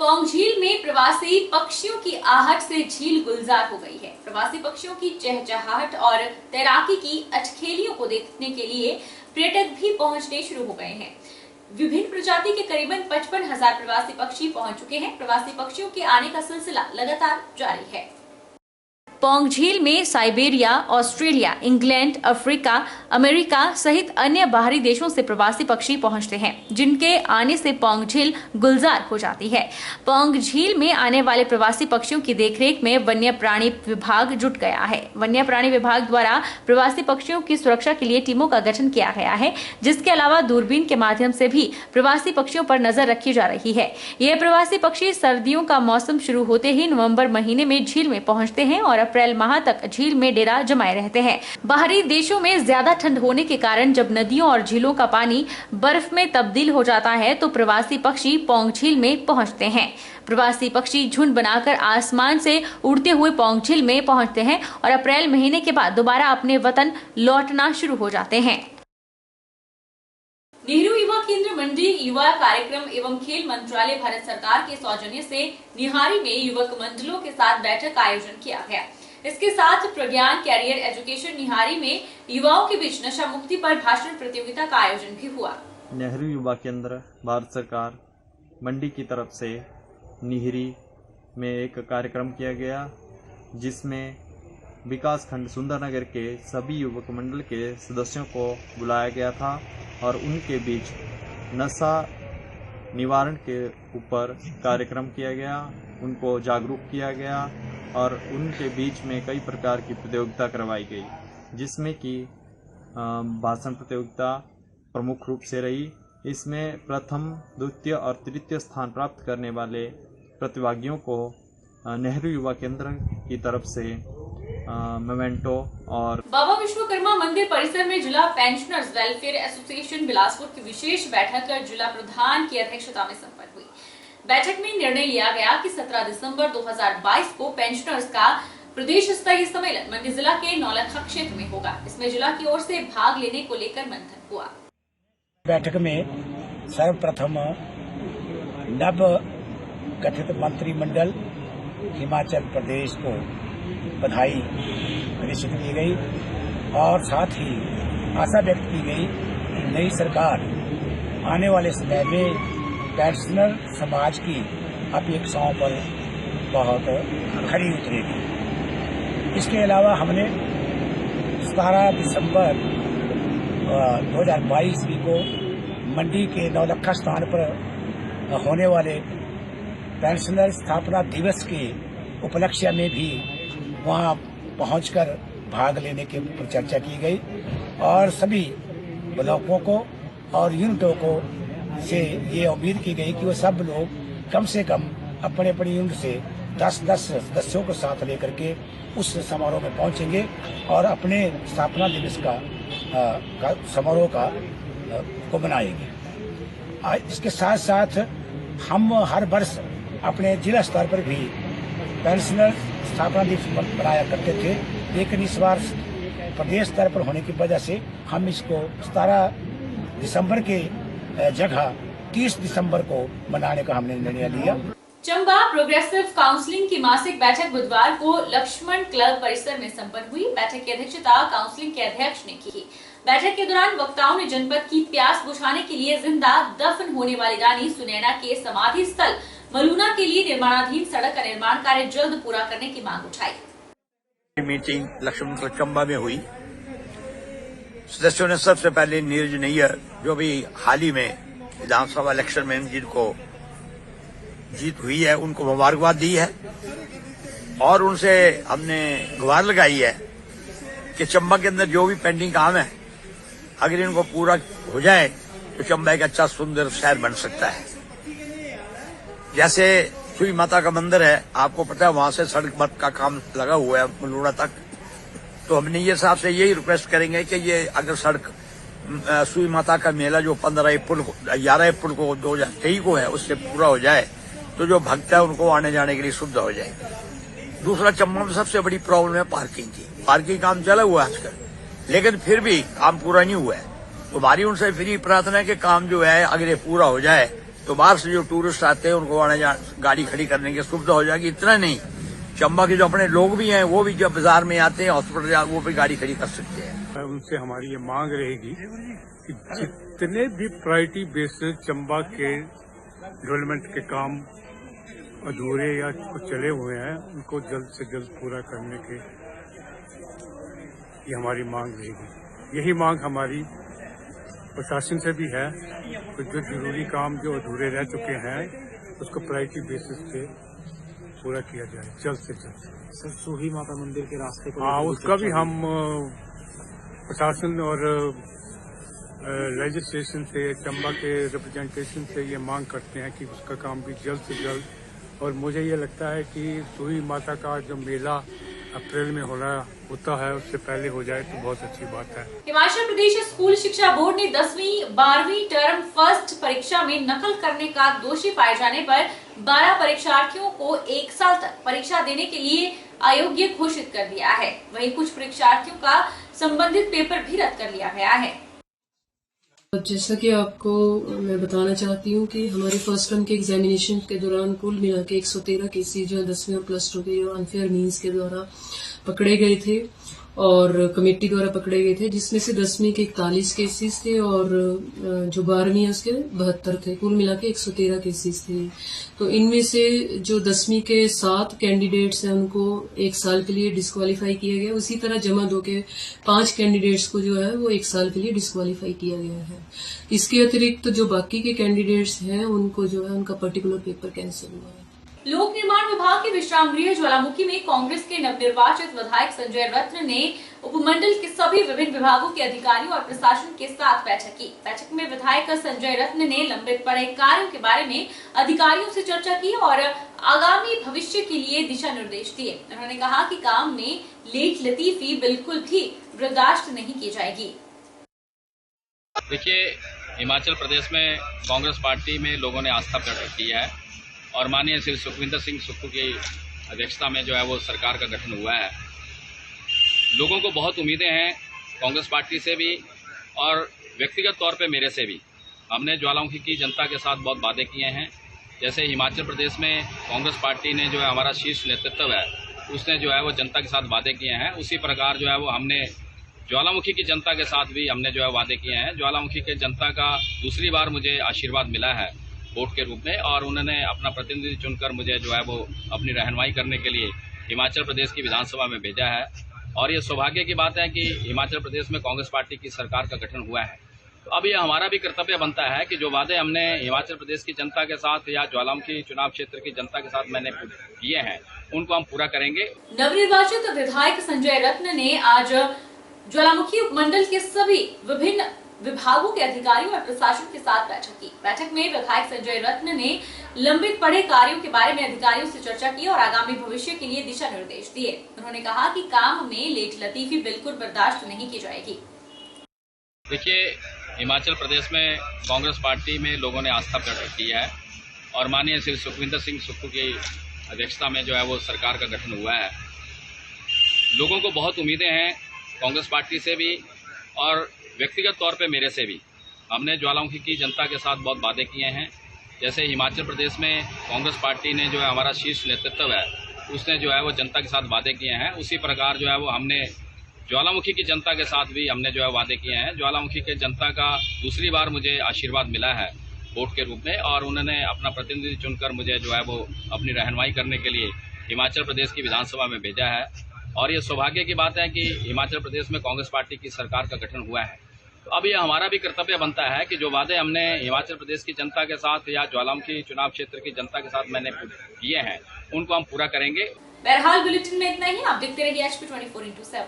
पौंग झील में प्रवासी पक्षियों की आहट से झील गुलजार हो गई है। प्रवासी पक्षियों की चहचहाहट और तैराकी की अटखेलियों को देखने के लिए पर्यटक भी पहुंचने शुरू हो गए हैं। विभिन्न प्रजाति के करीबन 55,000 प्रवासी पक्षी पहुंच चुके हैं। प्रवासी पक्षियों के आने का सिलसिला लगातार जारी है। पौंग झील में Siberia, Australia, England, Africa, America सहित अन्य बाहरी देशों से प्रवासी पक्षी पहुंचते हैं, जिनके आने से पौंग झील गुलजार हो जाती है। पौंग झील में आने वाले प्रवासी पक्षियों की देखरेख में वन्य प्राणी विभाग जुट गया है। वन्य प्राणी विभाग द्वारा प्रवासी पक्षियों की सुरक्षा के लिए टीमों का गठन किया गया है, जिसके अलावा दूरबीन के माध्यम से भी प्रवासी पक्षियों पर नजर रखी जा रही है। ये प्रवासी पक्षी सर्दियों का मौसम शुरू होते ही नवम्बर महीने में झील में पहुंचते हैं और अप्रैल माह तक झील में डेरा जमाए रहते हैं। बाहरी देशों में ज्यादा ठंड होने के कारण जब नदियों और झीलों का पानी बर्फ में तब्दील हो जाता है तो प्रवासी पक्षी पौंग झील में पहुंचते हैं। प्रवासी पक्षी झुंड बनाकर आसमान से उड़ते हुए पौंग झील में पहुंचते हैं और अप्रैल महीने के बाद दोबारा अपने वतन लौटना शुरू हो जाते हैं। नेहरू युवा केंद्र मंडी युवा कार्यक्रम एवं खेल मंत्रालय भारत सरकार के सौजन्य से निहारी में युवक मंडलों के साथ बैठक का आयोजन किया गया। इसके साथ प्रज्ञान कैरियर एजुकेशन निहारी में युवाओं के बीच नशा मुक्ति पर भाषण प्रतियोगिता का आयोजन भी हुआ। नेहरू युवा केंद्र भारत सरकार मंडी की तरफ से निहारी में एक कार्यक्रम किया गया, जिसमें विकास खंड सुंदरनगर के सभी युवक मंडल के सदस्यों को बुलाया गया था और उनके बीच नशा निवारण के ऊपर कार्यक्रम किया गया, उनको जागरूक किया गया और उनके बीच में कई प्रकार की प्रतियोगिता करवाई गई, जिसमें कि भाषण प्रतियोगिता प्रमुख रूप से रही। इसमें प्रथम, द्वितीय और तृतीय स्थान प्राप्त करने वाले प्रतिभागियों को नेहरू युवा केंद्र की तरफ से मोमेंटो और बाबा विश्वकर्मा मंदिर परिसर में जिला पेंशनर्स वेलफेयर एसोसिएशन बिलासपुर की विशेष बैठक जिला प्रधान की अध्यक्षता में संपन्न हुई। बैठक में निर्णय लिया गया कि 17 दिसंबर 2022 को पेंशनर्स का प्रदेश स्तरीय सम्मेलन मंडी जिला के नौलखा क्षेत्र में होगा। इसमें जिला की ओर से भाग लेने को लेकर मंथन हुआ। बैठक में सर्वप्रथम नव गठित मंत्रिमंडल हिमाचल प्रदेश को बधाई प्रेषित की गई और साथ ही आशा व्यक्त की गई कि नई सरकार आने वाले समय में पेंशनर समाज की अपेक्षाओं पर बहुत खरी उतरेगी। इसके अलावा हमने 17 दिसंबर 2022 को मंडी के नौलखा स्थान पर होने वाले पेंशनर स्थापना दिवस के उपलक्ष्य में भी वहां पहुंचकर भाग लेने के ऊपर चर्चा की गई और सभी ब्लॉकों को और यूनिटों को से ये उम्मीद की गई कि वो सब लोग कम से कम अपने अपनी यूनिट से 10-10 सदस्यों को साथ लेकर के उस समारोह में पहुंचेंगे और अपने स्थापना दिवस का समारोह को मनाएंगे। इसके साथ साथ हम हर वर्ष अपने जिला स्तर पर भी पेंशनर स्थापना दिवस मनाया करते थे, लेकिन इस बार प्रदेश स्तर पर होने की वजह से हम इसको 17 दिसंबर के जगह 30 दिसंबर को मनाने का हमने निर्णय लिया। चंबा प्रोग्रेसिव काउंसलिंग की मासिक बैठक बुधवार को लक्ष्मण क्लब परिसर में संपन्न हुई। बैठक की अध्यक्षता काउंसलिंग के अध्यक्ष ने की। बैठक के दौरान वक्ताओं ने जनपद की प्यास बुझाने के लिए जिंदा दफन होने वाली रानी सुनैना के समाधि स्थल मलूना के लिए निर्माणाधीन सड़क का निर्माण कार्य जल्द पूरा करने की मांग उठाई। मीटिंग लक्ष्मण क्लब चंबा में हुई। सदस्यों ने सबसे पहले नीरज नैयर, जो भी हाल ही में विधानसभा इलेक्शन में जिनको जीत हुई है, उनको मुबारकबाद दी है और उनसे हमने गुहार लगाई है कि चंबा के अंदर जो भी पेंडिंग काम है, अगर इनको पूरा हो जाए तो चंबा एक अच्छा सुंदर शहर बन सकता है। जैसे सुई माता का मंदिर है, आपको पता है, वहां से सड़क का काम लगा हुआ है मलूड़ा तक। तो हमने ये साहब से यही रिक्वेस्ट करेंगे कि ये अगर सड़क सुई माता का मेला जो 11 अप्रैल को 2023 को है, उससे पूरा हो जाए तो जो भक्त है उनको आने जाने के लिए सुविधा हो जाए। दूसरा, चंबा में सबसे बड़ी प्रॉब्लम है पार्किंग की। पार्किंग काम चला हुआ है आजकल, लेकिन फिर भी काम पूरा नहीं हुआ है। तो हमारी उनसे फिर प्रार्थना है कि काम जो है अगर ये पूरा हो जाए तो बाहर से जो टूरिस्ट आते हैं उनको आने गाड़ी खड़ी करने की सुविधा हो जाएगी। इतना नहीं, चंबा के जो अपने लोग भी हैं वो भी जब बाजार में आते हैं हॉस्पिटल वो भी गाड़ी खड़ी कर सकते हैं। उनसे हमारी ये मांग रहेगी कि जितने भी प्रायोरिटी बेसिस चंबा के डेवलपमेंट के काम अधूरे या चले हुए हैं उनको जल्द से जल्द पूरा करने के ये हमारी मांग रहेगी। यही मांग हमारी प्रशासन से भी है कि जो जरूरी काम जो अधूरे रह चुके हैं उसको प्रायोरिटी बेसिस पे पूरा किया जाए जल्द से जल्द। सर, सूही माता मंदिर के रास्ते को उसका भी हम प्रशासन और लेजिस्लेशन से चंबा के रिप्रेजेंटेशन से ये मांग करते हैं कि उसका काम भी जल्द से जल्द, और मुझे ये लगता है कि सूही माता का जो मेला अप्रैल में होता है उससे पहले हो जाए तो बहुत अच्छी बात है। हिमाचल प्रदेश स्कूल शिक्षा बोर्ड ने 10वीं 12वीं टर्म फर्स्ट परीक्षा में नकल करने का दोषी पाए जाने पर 12 परीक्षार्थियों को 1 साल तक परीक्षा देने के लिए अयोग्य घोषित कर दिया है। वहीं कुछ परीक्षार्थियों का संबंधित पेपर भी रद्द कर लिया गया है। जैसा कि आपको मैं बताना चाहती हूँ कि हमारे फर्स्ट टर्म के एग्जामिनेशन के दौरान कुल मिला के 113 केसेज जो 10वीं और प्लस 2 के अनफेयर मीन्स के द्वारा पकड़े गए थे और कमेटी द्वारा पकड़े गए थे, जिसमें से 10वीं के 41 केसेस थे और जो 12वीं है उसके 72 थे। कुल मिला के 113 केसेस थे। तो इनमें से जो 10वीं के 7 कैंडिडेट्स हैं उनको 1 साल के लिए डिस्क्वालीफाई किया गया। उसी तरह जमा 2 के 5 कैंडिडेट्स को जो है वो 1 साल के लिए डिस्क्वालीफाई किया गया है। इसके अतिरिक्त जो बाकी के कैंडिडेट्स हैं उनको जो है उनका पर्टिकुलर पेपर कैंसिल हुआ है। लोक निर्माण विभाग के विश्राम गृह ज्वालामुखी में कांग्रेस के नवनिर्वाचित विधायक संजय रत्न ने उपमंडल के सभी विभिन्न विभागों के अधिकारियों और प्रशासन के साथ बैठक की। बैठक में विधायक संजय रत्न ने लंबित पड़े कार्यों के बारे में अधिकारियों से चर्चा की और आगामी भविष्य के लिए दिशा निर्देश दिए। उन्होंने कहा कि काम में लेट लतीफी बिल्कुल भी बर्दाश्त नहीं की जाएगी। देखिए, हिमाचल प्रदेश में कांग्रेस पार्टी में लोगों ने आस्था प्रकट की है और माननीय श्री सुखविंदर सिंह सुक्खू की अध्यक्षता में जो है वो सरकार का गठन हुआ है। लोगों को बहुत उम्मीदें हैं कांग्रेस पार्टी से भी और व्यक्तिगत तौर पे मेरे से भी। हमने ज्वालामुखी की जनता के साथ बहुत वादे किए हैं। जैसे हिमाचल प्रदेश में कांग्रेस पार्टी ने जो है हमारा शीर्ष नेतृत्व है उसने जो है वो जनता के साथ वादे किए हैं, उसी प्रकार जो है वो हमने ज्वालामुखी की जनता के साथ भी हमने जो है वादे किए हैं। ज्वालामुखी के जनता का दूसरी बार मुझे आशीर्वाद मिला है वोट के रूप में और उन्होंने अपना प्रतिनिधि चुनकर मुझे जो है वो अपनी रहनुमाई करने के लिए हिमाचल प्रदेश की विधानसभा में भेजा है। और ये सौभाग्य की बात है कि हिमाचल प्रदेश में कांग्रेस पार्टी की सरकार का गठन हुआ है। तो अब ये हमारा भी कर्तव्य बनता है कि जो वादे हमने हिमाचल प्रदेश की जनता के साथ या ज्वालामुखी चुनाव क्षेत्र की जनता के साथ मैंने किए हैं उनको हम पूरा करेंगे। नवनिर्वाचित विधायक संजय रत्न ने आज ज्वालामुखी उपमंडल के सभी विभिन्न विभागों के अधिकारियों और प्रशासन के साथ बैठक की। बैठक में विधायक संजय रत्न ने लंबित पड़े कार्यों के बारे में अधिकारियों से चर्चा की और आगामी भविष्य के लिए दिशा निर्देश दिए। उन्होंने कहा कि काम में लेट लतीफी बिल्कुल बर्दाश्त नहीं की जाएगी। देखिए, हिमाचल प्रदेश में कांग्रेस पार्टी में लोगों ने आस्था प्रकट की है और माननीय श्री सुखविंदर सिंह सुक्खू की अध्यक्षता में जो है वो सरकार का गठन हुआ है। लोगों को बहुत उम्मीदें हैं कांग्रेस पार्टी से भी और व्यक्तिगत तौर पे मेरे से भी। हमने ज्वालामुखी की जनता के साथ बहुत वादे किए हैं। जैसे हिमाचल प्रदेश में कांग्रेस पार्टी ने जो है हमारा शीर्ष नेतृत्व है उसने जो है वो जनता के साथ वादे किए हैं, उसी प्रकार जो है वो हमने ज्वालामुखी की जनता के साथ भी हमने जो है वादे किए हैं। ज्वालामुखी के जनता का दूसरी बार मुझे आशीर्वाद मिला है वोट के रूप में और उन्होंने अपना प्रतिनिधि चुनकर मुझे जो है वो अपनी रहनुमाई करने के लिए हिमाचल प्रदेश की विधानसभा में भेजा है। और ये सौभाग्य की बात है कि हिमाचल प्रदेश में कांग्रेस पार्टी की सरकार का गठन हुआ है। तो अब ये हमारा भी कर्तव्य बनता है कि जो वादे हमने हिमाचल प्रदेश की जनता के साथ या ज्वालामुखी चुनाव क्षेत्र की जनता के साथ मैंने किए हैं उनको हम पूरा करेंगे। बहरहाल बुलेटिन में इतना ही। आप देखते रहिए HP 24x7।